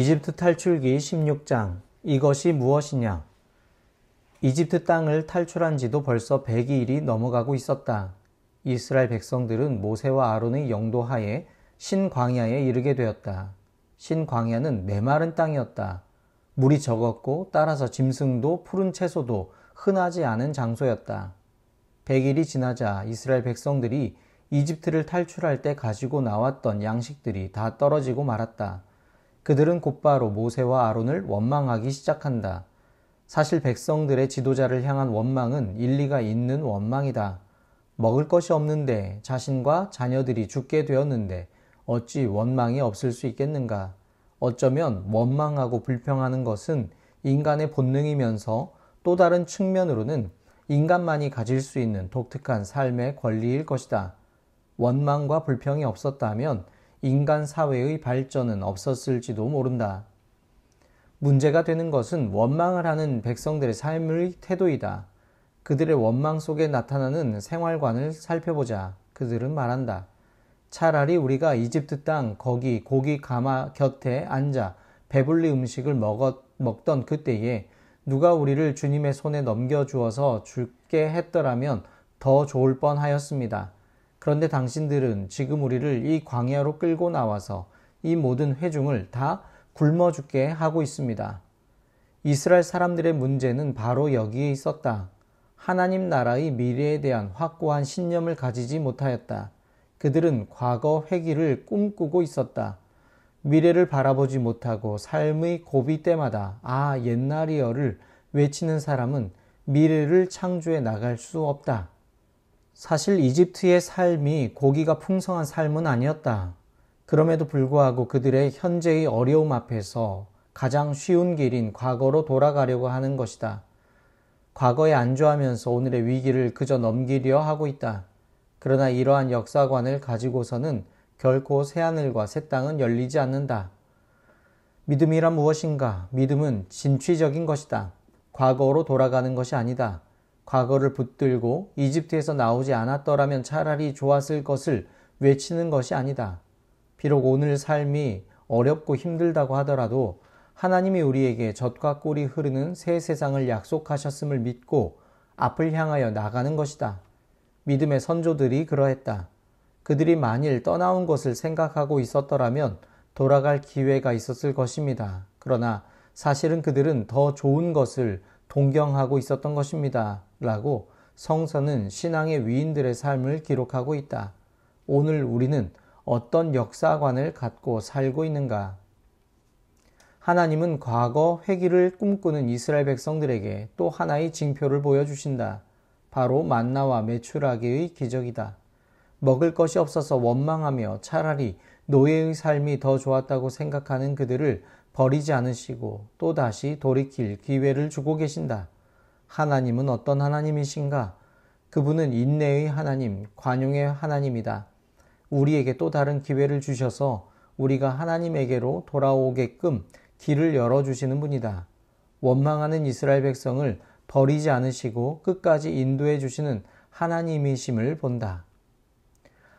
이집트 탈출기 16장. 이것이 무엇이냐? 이집트 땅을 탈출한 지도 벌써 100일이 넘어가고 있었다. 이스라엘 백성들은 모세와 아론의 영도하에 신광야에 이르게 되었다. 신광야는 메마른 땅이었다. 물이 적었고 따라서 짐승도 푸른 채소도 흔하지 않은 장소였다. 100일이 지나자 이스라엘 백성들이 이집트를 탈출할 때 가지고 나왔던 양식들이 다 떨어지고 말았다. 그들은 곧바로 모세와 아론을 원망하기 시작한다. 사실 백성들의 지도자를 향한 원망은 일리가 있는 원망이다. 먹을 것이 없는데 자신과 자녀들이 죽게 되었는데 어찌 원망이 없을 수 있겠는가? 어쩌면 원망하고 불평하는 것은 인간의 본능이면서 또 다른 측면으로는 인간만이 가질 수 있는 독특한 삶의 권리일 것이다. 원망과 불평이 없었다면 인간 사회의 발전은 없었을지도 모른다. 문제가 되는 것은 원망을 하는 백성들의 삶의 태도이다. 그들의 원망 속에 나타나는 생활관을 살펴보자. 그들은 말한다. 차라리 우리가 이집트 땅 거기 고기 가마 곁에 앉아 배불리 음식을 먹던 그때에 누가 우리를 주님의 손에 넘겨주어서 죽게 했더라면 더 좋을 뻔하였습니다. 그런데 당신들은 지금 우리를 이 광야로 끌고 나와서 이 모든 회중을 다 굶어 죽게 하고 있습니다. 이스라엘 사람들의 문제는 바로 여기에 있었다. 하나님 나라의 미래에 대한 확고한 신념을 가지지 못하였다. 그들은 과거 회기를 꿈꾸고 있었다. 미래를 바라보지 못하고 삶의 고비 때마다 아 옛날이여를 외치는 사람은 미래를 창조해 나갈 수 없다. 사실 이집트의 삶이 고기가 풍성한 삶은 아니었다. 그럼에도 불구하고 그들의 현재의 어려움 앞에서 가장 쉬운 길인 과거로 돌아가려고 하는 것이다. 과거에 안주하면서 오늘의 위기를 그저 넘기려 하고 있다. 그러나 이러한 역사관을 가지고서는 결코 새하늘과 새 땅은 열리지 않는다. 믿음이란 무엇인가? 믿음은 진취적인 것이다. 과거로 돌아가는 것이 아니다. 과거를 붙들고 이집트에서 나오지 않았더라면 차라리 좋았을 것을 외치는 것이 아니다. 비록 오늘 삶이 어렵고 힘들다고 하더라도 하나님이 우리에게 젖과 꿀이 흐르는 새 세상을 약속하셨음을 믿고 앞을 향하여 나가는 것이다. 믿음의 선조들이 그러했다. 그들이 만일 떠나온 것을 생각하고 있었더라면 돌아갈 기회가 있었을 것입니다. 그러나 사실은 그들은 더 좋은 것을 동경하고 있었던 것입니다. 라고 성서는 신앙의 위인들의 삶을 기록하고 있다. 오늘 우리는 어떤 역사관을 갖고 살고 있는가? 하나님은 과거 회기를 꿈꾸는 이스라엘 백성들에게 또 하나의 징표를 보여주신다. 바로 만나와 메추라기의 기적이다. 먹을 것이 없어서 원망하며 차라리 노예의 삶이 더 좋았다고 생각하는 그들을 버리지 않으시고 또다시 돌이킬 기회를 주고 계신다. 하나님은 어떤 하나님이신가? 그분은 인내의 하나님, 관용의 하나님이다. 우리에게 또 다른 기회를 주셔서 우리가 하나님에게로 돌아오게끔 길을 열어주시는 분이다. 원망하는 이스라엘 백성을 버리지 않으시고 끝까지 인도해 주시는 하나님이심을 본다.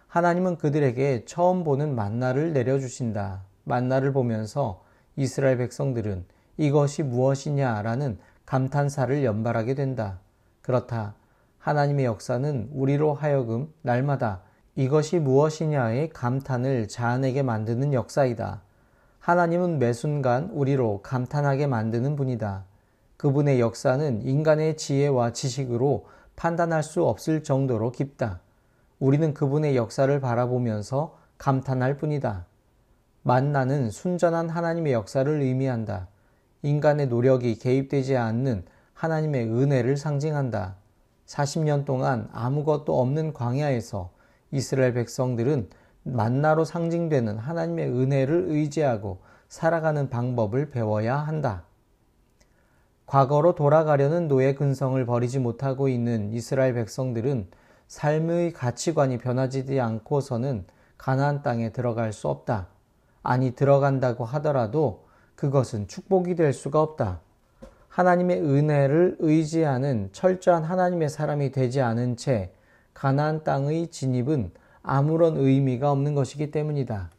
하나님은 그들에게 처음 보는 만나를 내려주신다. 만나를 보면서 이스라엘 백성들은 이것이 무엇이냐라는 감탄사를 연발하게 된다. 그렇다. 하나님의 역사는 우리로 하여금 날마다 이것이 무엇이냐의 감탄을 자아내게 만드는 역사이다. 하나님은 매 순간 우리로 감탄하게 만드는 분이다. 그분의 역사는 인간의 지혜와 지식으로 판단할 수 없을 정도로 깊다. 우리는 그분의 역사를 바라보면서 감탄할 뿐이다. 만나는 순전한 하나님의 역사를 의미한다. 인간의 노력이 개입되지 않는 하나님의 은혜를 상징한다. 40년 동안 아무것도 없는 광야에서 이스라엘 백성들은 만나로 상징되는 하나님의 은혜를 의지하고 살아가는 방법을 배워야 한다. 과거로 돌아가려는 노예 근성을 버리지 못하고 있는 이스라엘 백성들은 삶의 가치관이 변화지지 않고서는 가나안 땅에 들어갈 수 없다. 아니 들어간다고 하더라도 그것은 축복이 될 수가 없다. 하나님의 은혜를 의지하는 철저한 하나님의 사람이 되지 않은 채 가나안 땅의 진입은 아무런 의미가 없는 것이기 때문이다.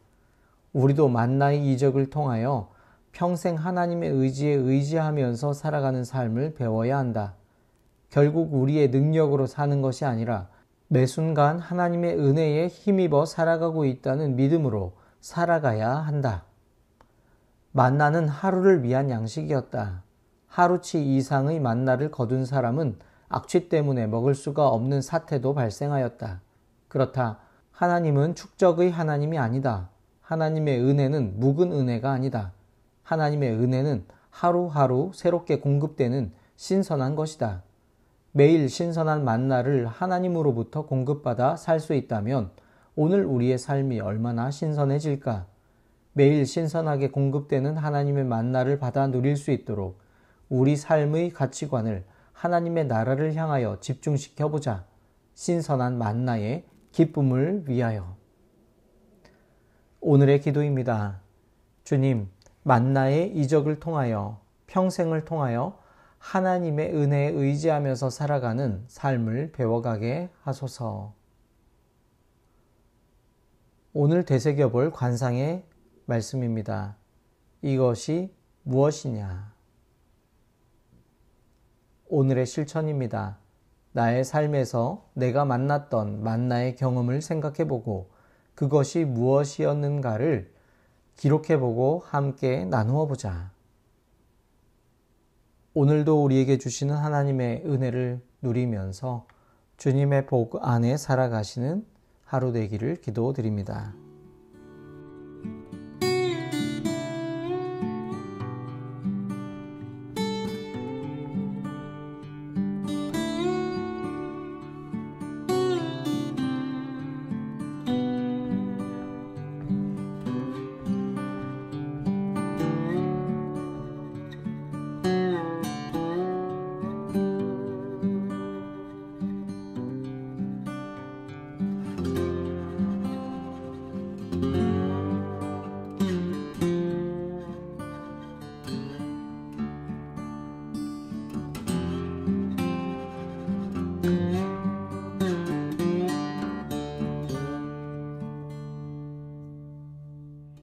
우리도 만나의 이적을 통하여 평생 하나님의 의지에 의지하면서 살아가는 삶을 배워야 한다. 결국 우리의 능력으로 사는 것이 아니라 매 순간 하나님의 은혜에 힘입어 살아가고 있다는 믿음으로 살아가야 한다. 만나는 하루를 위한 양식이었다. 하루치 이상의 만나를 거둔 사람은 악취 때문에 먹을 수가 없는 사태도 발생하였다. 그렇다. 하나님은 축적의 하나님이 아니다. 하나님의 은혜는 묵은 은혜가 아니다. 하나님의 은혜는 하루하루 새롭게 공급되는 신선한 것이다. 매일 신선한 만나를 하나님으로부터 공급받아 살 수 있다면 오늘 우리의 삶이 얼마나 신선해질까? 매일 신선하게 공급되는 하나님의 만나를 받아 누릴 수 있도록 우리 삶의 가치관을 하나님의 나라를 향하여 집중시켜보자. 신선한 만나의 기쁨을 위하여. 오늘의 기도입니다. 주님, 만나의 이적을 통하여 평생을 통하여 하나님의 은혜에 의지하면서 살아가는 삶을 배워가게 하소서. 오늘 되새겨볼 관상의 말씀입니다. 이것이 무엇이냐? 오늘의 실천입니다. 나의 삶에서 내가 만났던 만나의 경험을 생각해보고 그것이 무엇이었는가를 기록해보고 함께 나누어 보자. 오늘도 우리에게 주시는 하나님의 은혜를 누리면서 주님의 복 안에 살아가시는 하루 되기를 기도드립니다.